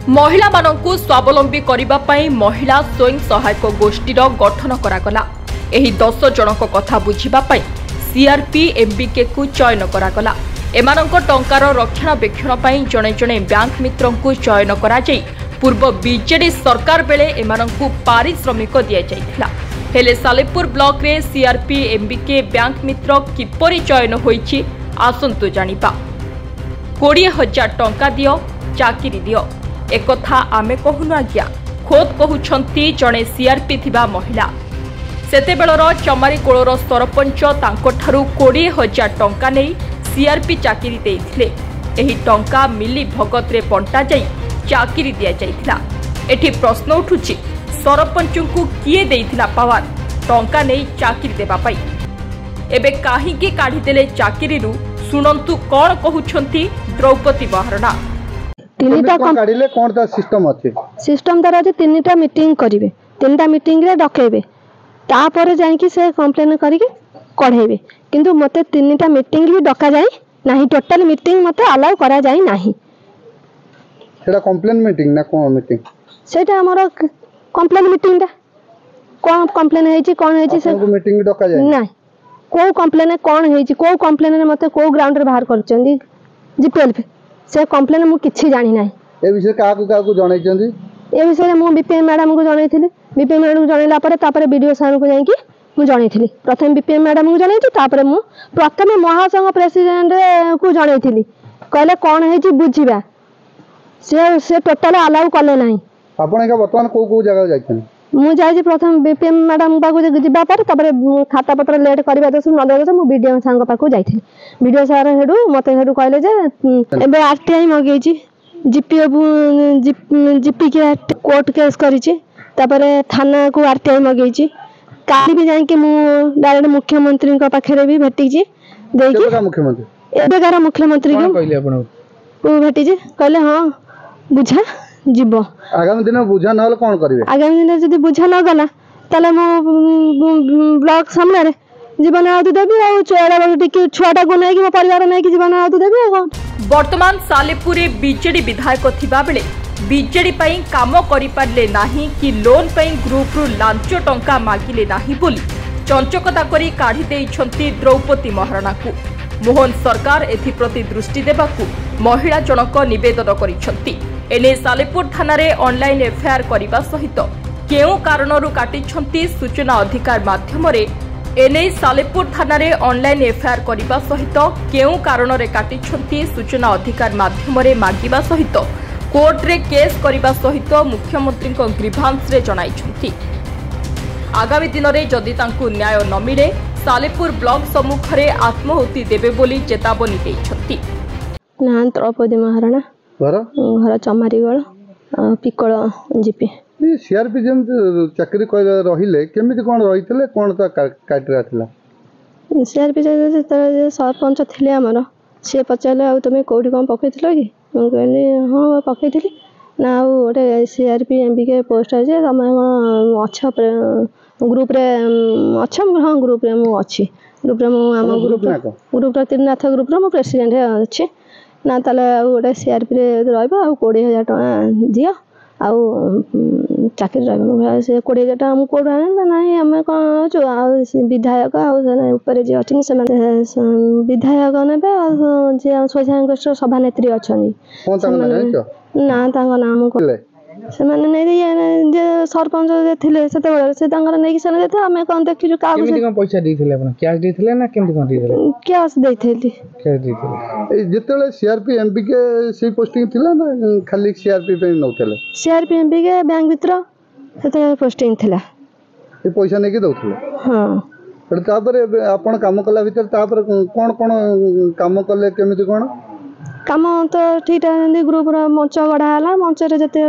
महिला मानंकु स्वावलंबी करिबा पई महिला स्वयं सहायक गोष्ठीर गठन करागला। एही 10 जनक कथा बुझिबा पई सीआरपी एमबीके को चयन करागला। एमानंक टंकार रक्षणाबेक्षण पई जणे जणे बैंक मित्रंकु चयन करा जाई पूर्व बीजेडी सरकार बेले एमानंकु पारिश्रमिक दिया जाइथिला। हेले सालेपुर ब्लॉक रे सीआरपी एमबीके बैंक मित्र किपरि चयन होईछि आसंतु जानिबा। 20,000 टंका दियो चाकरी दियो एकथा आमे कहूनु आज्ञा खोद कहउछंती जणे सीआरपी थिबा महिला। सेतेबेलर चमारी कोळर सरपंच तांकोठारु 20,000 टंका नै सीआरपी चाकरी देइथिले। एही टंका मिली भगत रे बंटा जाई चाकरी दिया जाइथिला। एठी प्रश्न उठुछि सरपंचंकु किए देइथिला पावर टंका नै चाकरी देबा पाई। एबे काहीकि काढी देले चाकरी रु सुनंतु कोन कहउछंती द्रौपदी महाराणा। तीनटा काढिले कोन ता सिस्टम अछि? सिस्टम तार अछि तीनटा मीटिंग करिवे, तीनटा मीटिंग रे डकेबे, तापर जाई कि से कंप्लेन करिके कढेबे। किंतु मते तीनटा मीटिंग भी डका जाई नाही, टोटल मीटिंग मते अलाउ करा जाई नाही। सेटा कंप्लेन मीटिंग ना कोन मीटिंग? सेटा हमर कंप्लेन मीटिंग दा कोन कंप्लेन हेछि कोन हेछि से मीटिंग डका जाई नाही। को कंप्लेन कोन हेछि को कंप्लेन रे मते को ग्राउंड रे बाहर करचंदी जीपीएल से कंप्लेन मु किछि जानि नाही। ए विषय का को जणाई चंदी? ए विषय मु बीपीएम मैडम को जणाइथिली। बीपीएम मैडम को जणाइला परे तापर वीडियो सार को जाई कि मु जणाइथिली। प्रथम बीपीएम मैडम को जणाइथि, तापर मु प्रथम महासंघ प्रेसिडेंट को जणाइथिली। कहले कोन हेछि बुझिबा, से टोटल अलाउ करले नाही। आपण का वर्तमान को जगह जाइछन? मु जाई प्रथम बीपीएम मैडम पाको जिबा पर तापर खाता पत्र लेट करबा दस न दस मु वीडियो सांग पाको जाइथिली। वीडियो सार हेडू मते हेडू कहले जे एबे आरटीआई मगेछि जीपीएफ जीपी के कोर्ट केस करिछि, तापर थाना को आरटीआई मगेछि। काली भी जाई कि मु डायरेक्ट मुख्यमंत्री का पाखरे भी भेटि छी देई कि मुख्यमंत्री एबेगार मुख्यमंत्री को कहले आपण को भेटि छी। कहले हां बुझा जीवो आगामी दिन बुझा न होले कोन करिवे? आगामी दिन जदी बुझा न गला तले मो ब्लॉक सामने रे जीवन आउत देबी आ छोरा टिके छुआटा को नै कि मो परिवार नै कि जीवन आउत देबी। वर्तमान सालेपुर बीजेडी विधायक थिबा बेले बीजेडी पई काम करि पारले नाही कि लोन पई ग्रुप रु लांच टंका मागिले नाही बोली चंचकता करी काढी देइछंती द्रौपदी महाराणा को। मोहन सरकार एथि प्रति दृष्टि देबाकू महिला जनक निवेदन करिछंती। एने सालेपुर थाना रे ऑनलाइन एफआईआर करिबा सहित केउ कारणरू काटिछंती सूचना अधिकार माध्यम रे। एने सालेपुर थाना रे ऑनलाइन एफआईआर करिबा सहित केउ कारण रे काटिछंती सूचना अधिकार माध्यम रे मागिबा सहित कोर्ट रे केस करिबा सहित मुख्यमंत्री को ग्रीभांस रे जणाइछंती। आगामी दिन रे जदि तांकु न्याय न मिले सालेपुर ब्लॉक सम्मुख रे आत्महुति देबे बोली चेतावनी देइछंती। ना द्रौपदी महाराणा घर चमारीगढ़ पिकल जीपी सीआरपी जेम चाकरी रहिले केमिति कोन रहितले कोन ता काटरा थिला? सीआरपी सरपंच थिले हमर से पचाले आ तुमे कोडी कोन पकैथिलो कि? हम कहली हां पकैथिली ना ओटे सीआरपी एमबीके पोस्ट है जे हम अच्छा ग्रुप रे अच्छा हां ग्रुप रे मु अछि। ग्रुप रे मु हम ग्रुप रे तिरनाथ ग्रुप रे मु प्रेसिडेंट अछि ना ताले गोटे सीआरपी रे रहबो आ 20,000 टका दियो आ चाकरी रहबो। से 20,000 टका हम कोड आने नाही हम कोन छु आ विधायक आ ऊपर जे अछि से विधायक नेबे आ जे स्वयं सभानेत्री अछनी ना तांगा नाम को से माने नै जे सरपंच जे थिले सेते बेले से तांगर नै कि सने देथे हमें कोन देखिजु का केमि कोन पैसा देथिले अपन कैश देथिले ना केमि कोन देथिले? कैश देथिले। कैश देथिले ए जेतेले सीआरपी एमबीके से पोस्टिंग थिला ना खाली सीआरपी पे नउथले? सीआरपी एमबीके बैंक मित्र सेते पोस्टिंग थिला। ए पैसा नै कि दउथले? हां पर तापर आपण काम कला भीतर तापर कोन कोन काम कले केमिति कोन काम तो ठीक ठाक ग्रुप रो मंच गढ़ा हला। मंच रे जते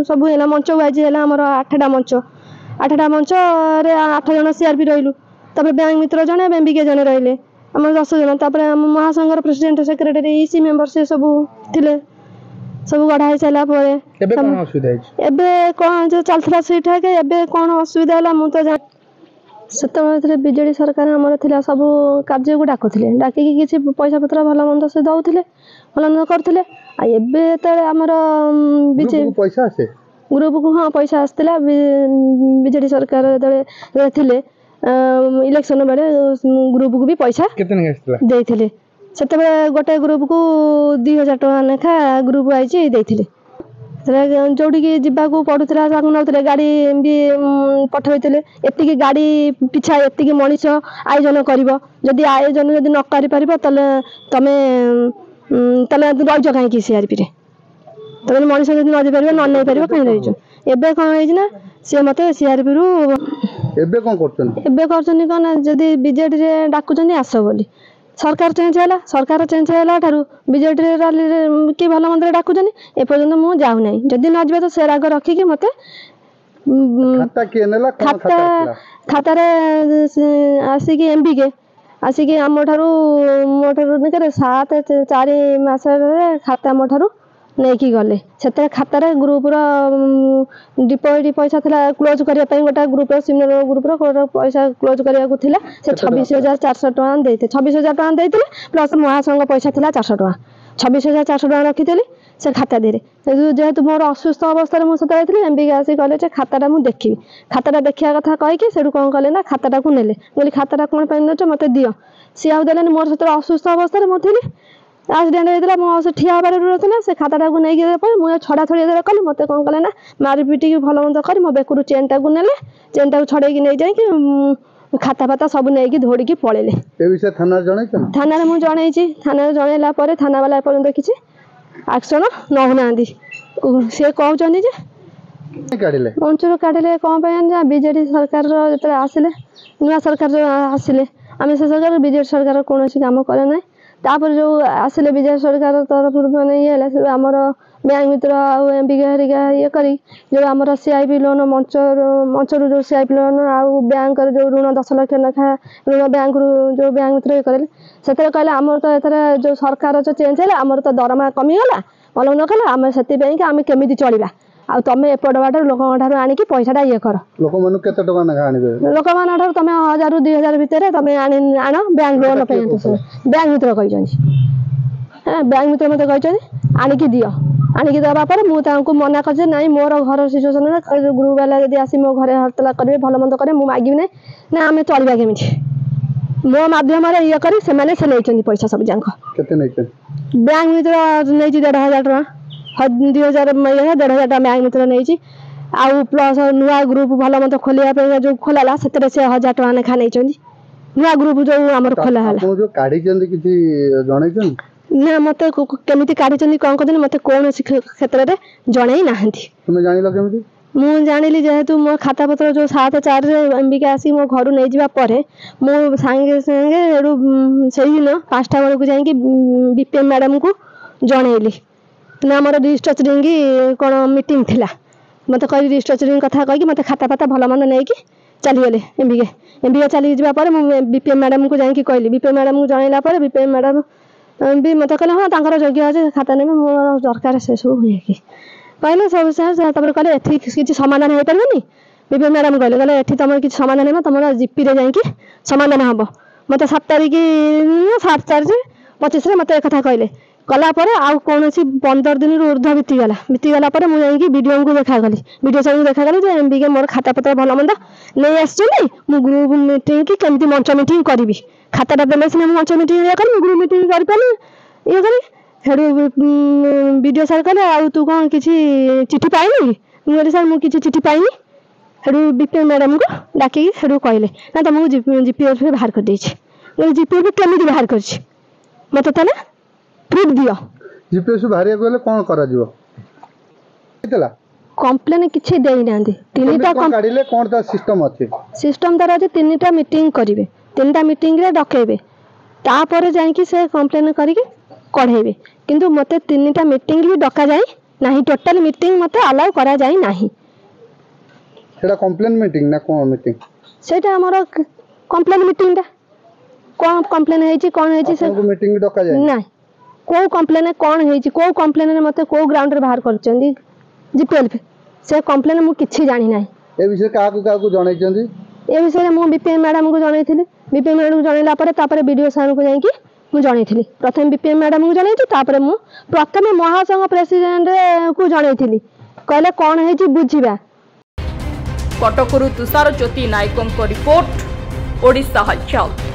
सब हैला मंच वाइज हैला हमर 8टा मंच रे 8 जन सीआरपी रहिलु। तबे बैंक मित्र जने एमबीके जने रहिले हमर 10 जन। तबे हम महासंघर प्रेसिडेंट सेक्रेटरी ईसी मेंबर से सब थिले सब गढ़ा है चला परे। एबे कोन असुविधा है? एबे कोन जो चलथला सेठा के एबे कोन असुविधा हला मु तो ସେତେବେଳେ ବିଜେଡି ସରକାର ଆମର ଥିଲା ସବୁ କାର୍ଯ୍ୟକୁ ଡାକୁଥିଲେ ଡାକିକି କିଛି ପଇସା ପତ୍ର ଭଲ ମନ୍ଦ ସେ ଦଉଥିଲେ ଭଲ ମନ୍ଦ କରୁଥିଲେ। ଆଉ ଏବେ ଯେତେବେଳେ ଆମର ପଇସା ଆସେ ଗ୍ରୁପକୁ ହଁ ପଇସା ଆସିଥିଲା ବିଜେଡି ସରକାର ଯେତେବେଳେ ଥିଲେ ଇଲେକ୍ସନ ବେଳେ ଗ୍ରୁପକୁ ବି ପଇସା ଦେଇଥିଲେ। ସେତେବେଳେ ଗୋଟେ ଗ୍ରୁପକୁ 2000 ଟଙ୍କା ଲେଖା ଗ୍ରୁପ ଆଇଛି ଦେଇଥିଲେ। ଯୋଉଠିକି ଯିବାକୁ ପଡୁଥିଲା ତାକୁ ନଉଥିଲେ ଗାଡି ବି ପଠେଇଥିଲେ ଏତିକି ଗାଡି ପିଛା ଏତିକି ମଣିଷ ଆୟୋଜନ କରିବ ଯଦି ଆୟୋଜନ ଯଦି ନ କରିପାରିବ ତାହେଲେ ତମେ ରହିଛ କାହିଁକି ସିଆରପିରେ ତମେ ମଣିଷ ଯଦି ନ ଦେଇପାରିବ ନ ନେଇପାରିବ କାହିଁ ରହିଛ। ଏବେ କଣ ହେଇଛି ନା ସେ ମତେ ସିଆରପିରୁ ଏବେ କଣ କରୁଛନ୍ତି କଣ ଯଦି ବିଜେଡିରେ ଡାକୁଛନ୍ତି ଆସ ବୋଲି ସରକାର ଚେଞ୍ଜ ହେଲା ସରକାର ଚେଞ୍ଜ ହେଲା ଠାରୁ ବିଜେଡିରେ ରାଲିରେ କି ଭଲ ମନ୍ଦରେ ଡାକୁଛନ୍ତି ଏପର୍ଯ୍ୟନ୍ତ ମୁଁ ଯାଉନାହିଁ। ଯଦି ନ ଯିବେ ତ ସେ ରାଗ ରଖିକି ମତେ ଖାତାରେ ଆସିକି ଏମ୍ବିକେ ଆସିକି ମୋ ଠାରୁ 7-4 ମାସରେ ଖାତା ମୋ ଠାରୁ ନେଇକି ଗଲେ। ସେଥିରେ ଖାତାରେ ଗ୍ରୁପର ଡିପୋଜିଟ୍ ପଇସା ଥିଲା କ୍ଲୋଜ କରିବା ପାଇଁ ଗୋଟେ ଗ୍ରୁପର ସିନିୟର ଗ୍ରୁପର ପଇସା କ୍ଲୋଜ କରିବାକୁ ଥିଲା ସେ 26,400 ଟଙ୍କା ଦେଇଥିଲେ 26,000 ଟଙ୍କା ଦେଇଥିଲେ ପ୍ଲସ ମହାସଂଘ ପଇସା ଥିଲା 400 ଟଙ୍କା 26,400 ଟଙ୍କା ରଖିଥିଲି ସେ ଖାତା ଦେହରେ। ଯେହେତୁ ମୋର ଅସୁସ୍ଥ ଅବସ୍ଥାରେ ମୁଁ ସେତେବେଳେ ଥିଲି ଏମ୍ବିକେ ଆସି କହିଲେ ଯେ ଖାତାଟା ମୁଁ ଦେଖିବି ଖାତାଟା ଦେଖିବା କଥା କହିକି ସେଠୁ କଣ କଲେ ନା ଖାତାଟାକୁ ନେଲେ। କହିଲି ଖାତାଟା କଣ ପାଇଁ ନେଉଛ ମତେ ଦିଅ। ସିଏ ଆଉ ଦେଲେନି ମୋର ସେତେବେଳେ ଅସୁସ୍ଥ ଅବସ୍ଥାରେ ମୁଁ ଥିଲି ଆକ୍ସିଡେଣ୍ଟ ହେଇଥିଲା ମୋ ସେ ଠିଆ ହେବାରେ ନଥିଲା ସେ ଖାତାଟାକୁ ନେଇକି ଦେବା ମୁଁ ଛଡ଼ା ଛଡ଼ି କଲି ମତେ କଣ କଲେ ନା ମାରି ପିଟିକି ଭଲ ମନ୍ଦ କରି ମୋ ବେକରୁ ଚେନ୍ଟାକୁ ନେଲେ ଚେନ୍ଟାକୁ ଛଡ଼େଇକି ନେଇ ଯାଇକି ଖାତା ଫାତା ସବୁ ନେଇକି ଧୋଡ଼ିକି ପଳେଇଲେ। ଥାନାରେ ମୁଁ ଜଣେଇଛି ଥାନାରେ ଜଣେଇଲା ପରେ ଥାନା ବାଲା ଏପର୍ଯ୍ୟନ୍ତ କିଛି ଆକ୍ସନ ନେଉନାହାନ୍ତି। ସେ କହୁଛନ୍ତି ଯେ ମଞ୍ଚରୁ କାଢିଲେ କଣ ପାଇଁ ନା ବିଜେଡି ସରକାରର ଯେତେବେଳେ ଆସିଲେ ନୂଆ ସରକାର ଆସିଲେ ଆମେ ସେ ସରକାର ବିଜେଡି ସରକାର କୌଣସି କାମ କଲେ ନାହିଁ। ତାପରେ ଯୋଉ ଆସିଲେ ବିଜେଡି ସରକାର ତରଫରୁ ମାନେ ଇଏ ହେଲା ଆମର ବ୍ୟାଙ୍କ ମିତ୍ର ଆଉ ଏମ୍ବିକେ ହେରିକା ଇଏ କରି ଯୋଉ ଆମର ସିଆଇପି ଲୋନ ମଞ୍ଚରୁ ଯୋଉ ସିଆଇପି ଲୋନ ଆଉ ବ୍ୟାଙ୍କର ଯୋଉ ଋଣ 10 ଲକ୍ଷ ଲେଖା ଋଣ ବ୍ୟାଙ୍କରୁ ଯୋଉ ବ୍ୟାଙ୍କ ମିତ୍ର ଇଏ କରିଲେ ସେଥିରେ କହିଲେ ଆମର ତ ଏଥର ଯୋଉ ସରକାର ଚେଞ୍ଜ ହେଲା ଆମର ତ ଦରମା କମିଗଲା ଭଲ ନ କଲେ ଆମେ ସେଥିପାଇଁ ଆମେ କେମିତି ଚଳିବା ଆଉ ତମେ ଏପଟ ବାଟରେ ଲୋକଙ୍କ ଠାରୁ ଆଣିକି ପଇସାଟା ଇଏ କର। ଲୋକମାନଙ୍କୁ କେତେ ଟଙ୍କା ଲେଖା ଆଣିବେ? ଲୋକମାନଙ୍କ ଠାରୁ ତମେ 1000ରୁ 2000 ଭିତରେ ତମେ ଆଣ ବ୍ୟାଙ୍କ ଲୋନ ପାଇଁ ବ୍ୟାଙ୍କ ମିତ୍ର କହିଛନ୍ତି। ବ୍ୟାଙ୍କ ମିତ୍ର ମତେ କହିଛନ୍ତି ଆଣିକି ଦିଅ ଆଣିକି ଦେବା ପରେ ମୁଁ ତାଙ୍କୁ ମନା କରିଛି ନାଇଁ ମୋର ଘର ସିଚୁଏସନ ଗ୍ରୁପ ବାଲା ଯଦି ଆସି ମୋ ଘରେ ହରତାଲ କରିବେ ଭଲ ମନ୍ଦ କରିବେ ମୁଁ ମାଗିବି ନାହିଁ ନା ଆମେ ଚଳିବା କେମିତି ମୋ ମାଧ୍ୟମରେ ଇଏ କରି ସେମାନେ ସେ ନେଇଛନ୍ତି ପଇସା ସବୁ ଯାକ। କେତେ ନେଇଛନ୍ତି? ବ୍ୟାଙ୍କ ମିତ୍ର ନେଇଛି 1,500 ଟଙ୍କା 2,000 1,500 ଟଙ୍କା ବ୍ୟାଙ୍କ ମିତ୍ର ନେଇଛି ଆଉ ପ୍ଲସ ନୂଆ ଗ୍ରୁପ ଭଲ ମନ୍ଦ ଖୋଲିବା ପାଇଁ ଯୋଉ ଖୋଲା ହେଲା ସେଥିରେ ସେ 1,000 ଟଙ୍କା ଲେଖା ନେଇଛନ୍ତି। ନୂଆ ଗ୍ରୁପ ଯୋଉ ଆମର ଖୋଲା ହେଲା ଯୋଉ କାଢିଛନ୍ତି କିଛି ଜଣେଇଛନ୍ତି ନା ମତେ କେମିତି କାଢିଛନ୍ତି କଣ କରିଛନ୍ତି ମତେ କୌଣସି କ୍ଷେତ୍ରରେ ଜଣେଇ ନାହାନ୍ତି। ତୁମେ ଜାଣିଲ କେମିତି? ମୁଁ ଜାଣିଲି ଯେହେତୁ ମୋ ଖାତା ପତ୍ର ଯୋଉ 7/4ରେ ଏମ୍ବିକେ ଆସି ମୋ ଘରୁ ନେଇଯିବା ପରେ ମୁଁ ସାଙ୍ଗେ ସାଙ୍ଗେ ସେଇଦିନ 5ଟା ବେଳକୁ ଯାଇକି ବିପିଏମ୍ ମ୍ୟାଡାମକୁ ଜଣେଇଲି ନା ଆମର ରିଷ୍ଟ୍ରଚରିଂ କଣ ମିଟିଂ ଥିଲା ମତେ କହିଲି ରିଷ୍ଟ୍ରଚରିଂ କଥା କହିକି ମତେ ଖାତା ଫାତା ଭଲ ମନ୍ଦ ନେଇକି ଚାଲିଗଲେ। ଏମ୍ବିକେ ଚାଲିକି ଯିବା ପରେ ମୁଁ ବିପିଏମ୍ ମ୍ୟାଡାମକୁ ଯାଇକି କହିଲି ବିପିଏମ୍ ମ୍ୟାଡାମକୁ ଜଣେଇଲା ପରେ ବିପିଏମ୍ ମ୍ୟାଡାମ ବି ମତେ କହିଲେ ହଁ ତାଙ୍କର ଯୋଗ୍ୟ ଅଛି ଖାତା ନେବେ ମୋର ଦରକାର ସେ ସବୁ ହୁଏ କହିଲେ ସବୁ ତାପରେ କହିଲେ ଏଠି କିଛି ସମାଧାନ ହେଇପାରିବନି। ବିପିଏମ୍ ମ୍ୟାଡାମ କହିଲେ ଏଠି ତମର କିଛି ସମାଧାନ ହେବ ତମର ଜିପିରେ ଯାଇକି ସମାଧାନ ହବ। ମତେ 7 ତାରିଖ 7/4/25ରେ ମତେ ଏକଥା କହିଲେ କଲା ପରେ ଆଉ କୌଣସି 15 ଦିନରୁ ଉର୍ଦ୍ଧ୍ୱ ବିତିଗଲା ପରେ ମୁଁ ଯାଇକି ବିଡିଓଙ୍କୁ ଦେଖାକଲି ବିଡିଓ ସାର୍ଙ୍କୁ ଦେଖାକଲି ଯେ ଏମ୍ବିକେ ମୋର ଖାତା ପତ୍ର ଭଲ ମନ୍ଦ ନେଇ ଆସିଛନ୍ତି ମୁଁ ଗ୍ରୁପ ମିଟିଂ କି କେମିତି ମଞ୍ଚ ମିଟିଂ କରିବି ଖାତାଟା ଦେଲେ ସିନା ମୁଁ ମଞ୍ଚ ମିଟିଂ ଇଏ କରିବି ଗ୍ରୁପ ମିଟିଂ କରିପାରିବି ଇଏ କରି ସେଠୁ ବିଡିଓ ସାର୍ କହିଲେ ଆଉ ତୁ କଣ କିଛି ଚିଠି ପାଇନି ମୁଁ କହିଲି ସାର୍ ମୁଁ କିଛି ଚିଠି ପାଇନି। ସେଠୁ ବିପିଏମ୍ ମ୍ୟାଡାମଙ୍କୁ ଡାକିକି ସେଠୁ କହିଲେ ନା ତମକୁ ଜିପିଏଫ୍ ବାହାର କରିଦେଇଛି। ଜିପିଏଫ୍ କେମିତି ବାହାର କରିଛି ମତେ ତାହେଲେ ପ୍ରୁଫ୍ ଦିଅ। ଜିପିଏଫ୍ ବାହାରିବାକୁ ହେଲେ କଣ କରାଯିବ? କମ୍ପ୍ଲେନ କିଛି ଦେଇନାହାନ୍ତି। 3ଟା କାଢିଲେ କଣ ତା ସିଷ୍ଟମ ଅଛି? ସିଷ୍ଟମ ତାର ଅଛି 3ଟା ମିଟିଂ କରିବେ 3ଟା ମିଟିଂରେ ଡକେଇବେ ତାପରେ ଯାଇକି ସେ କମ୍ପ୍ଲେନ କରିକି କଢେଇବେ କିନ୍ତୁ ମତେ 3ଟା ମିଟିଂ ବି ଡକାଯାଇ ନାହିଁ ଟୋଟାଲ ମିଟିଂ ମତେ ଆଲାଉ କରାଯାଇ ନାହିଁ। ସେଟା କମ୍ପ୍ଲେନ ମିଟିଂ ନା କଣ ମିଟିଂ? ସେଇଟା ଆମର କମ୍ପ୍ଲେନ ମିଟିଂଟା କଣ କମ୍ପ୍ଲେନ ହେଇଛି କଣ ହେଇଛି ସେ ମିଟିଂ ଡକାଯାଏ ନା କୋଉ କମ୍ପ୍ଲେନ କଣ ହେଇଛି କୋଉ କମ୍ପ୍ଲେନରେ ମତେ କୋଉ ଗ୍ରାଉଣ୍ଡରେ ବାହାର କରିଛନ୍ତି ଜିପିଏଲ୍ ସେ କମ୍ପ୍ଲେନ ମୁଁ କିଛି ଜାଣି ନାହିଁ। ଏ ବିଷୟରେ କାହାକୁ ଜଣେଇଛନ୍ତି? ए विषय में बीपीएम मैडम को जनई बीपीएम मैडम को जनइला पर बीडीओ सार को जाकि मुझे प्रथम बीपीएम मैडम को जनई प्रथम महासंघ प्रेसिडेंट को जनई कहले कौन है बुझा। कटकरू तुषार ज्योति नायकों रिपोर्ट ओडिशा हलचल।